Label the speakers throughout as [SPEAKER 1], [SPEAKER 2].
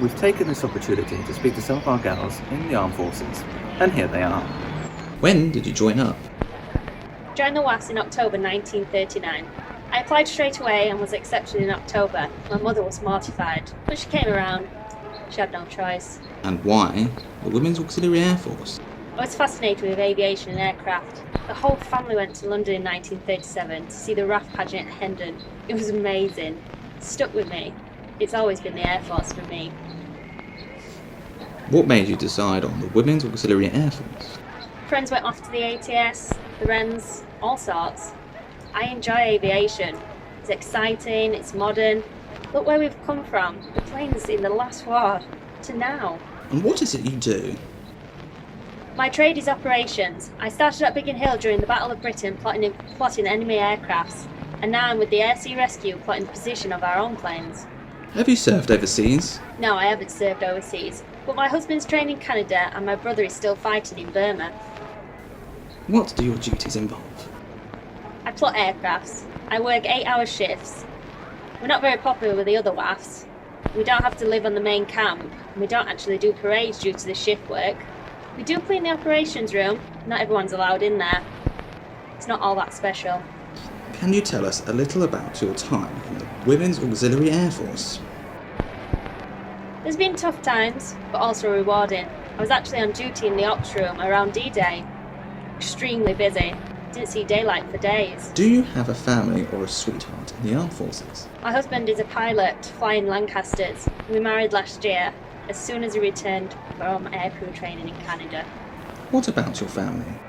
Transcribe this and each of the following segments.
[SPEAKER 1] we've taken this opportunity to speak to some of our gals in the armed forces, and here they are.
[SPEAKER 2] When did you join up?
[SPEAKER 3] Joined the WAAF in October 1939. I applied straight away and was accepted in October. My mother was mortified, but she came around. She had no choice.
[SPEAKER 2] And why the Women's Auxiliary Air Force?
[SPEAKER 3] I was fascinated with aviation and aircraft. The whole family went to London in 1937 to see the RAF pageant at Hendon. It was amazing. It stuck with me. It's always been the Air Force for me.
[SPEAKER 2] What made you decide on the Women's Auxiliary Air Force?
[SPEAKER 3] Friends went off to the ATS, the RENs, all sorts. I enjoy aviation. It's exciting, it's modern. Look where we've come from, the planes in the last war, to now.
[SPEAKER 2] And what is it you do?
[SPEAKER 3] My trade is operations. I started at Biggin Hill during the Battle of Britain plotting enemy aircrafts, and now I'm with the Air Sea Rescue plotting the position of our own planes.
[SPEAKER 2] Have you served overseas?
[SPEAKER 3] No, I haven't served overseas, but my husband's trained in Canada and my brother is still fighting in Burma.
[SPEAKER 2] What do your duties involve?
[SPEAKER 3] I plot aircrafts. I work 8-hour shifts. We're not very popular with the other WAFs. We don't have to live on the main camp, and we don't actually do parades due to the shift work. We do clean the operations room. Not everyone's allowed in there. It's not all that special.
[SPEAKER 2] Can you tell us a little about your time in the Women's Auxiliary Air Force?
[SPEAKER 3] There's been tough times, but also rewarding. I was actually on duty in the ops room around D-Day. Extremely busy. Didn't see daylight for days.
[SPEAKER 2] Do you have a family or a sweetheart in the armed forces?
[SPEAKER 3] My husband is a pilot, flying Lancasters. We married last year, as soon as he returned from aircrew training in Canada.
[SPEAKER 2] What about your family?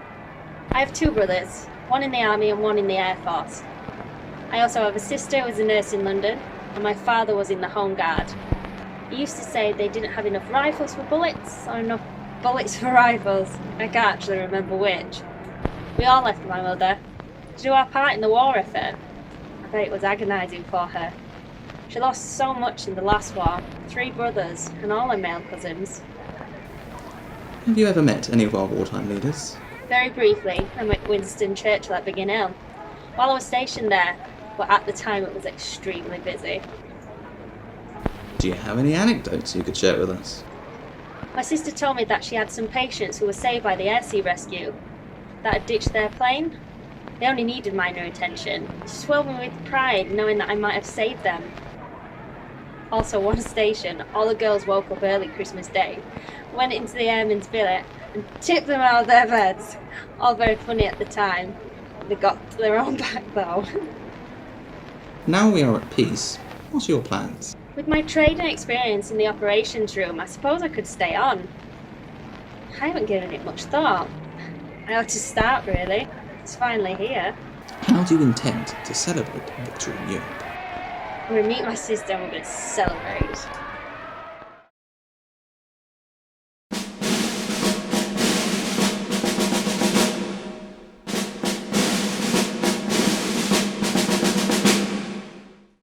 [SPEAKER 3] I have 2 brothers, one in the army and one in the Air Force. I also have a sister who was a nurse in London, and my father was in the Home Guard. He used to say they didn't have enough rifles for bullets, or enough bullets for rifles. I can't actually remember which. We all left my mother to do our part in the war effort. I bet it was agonising for her. She lost so much in the last war, 3 brothers and all her male cousins.
[SPEAKER 2] Have you ever met any of our wartime leaders?
[SPEAKER 3] Very briefly, I met Winston Churchill at Biggin Hill while I was stationed there, but at the time it was extremely busy.
[SPEAKER 2] Do you have any anecdotes you could share with us?
[SPEAKER 3] My sister told me that she had some patients who were saved by the Air Sea Rescue that had ditched their plane. They only needed minor attention. She swelled me with pride knowing that I might have saved them. Also, one station, all the girls woke up early Christmas Day, went into the airmen's billet and tipped them out of their beds. All very funny at the time. They got to their own back though.
[SPEAKER 2] Now we are at peace. What are your plans?
[SPEAKER 3] With my trade and experience in the operations room, I suppose I could stay on. I haven't given it much thought. I ought to start really. It's finally here.
[SPEAKER 2] How do you intend to celebrate victory in Europe?
[SPEAKER 3] I'm going to meet my sister and we're going to celebrate.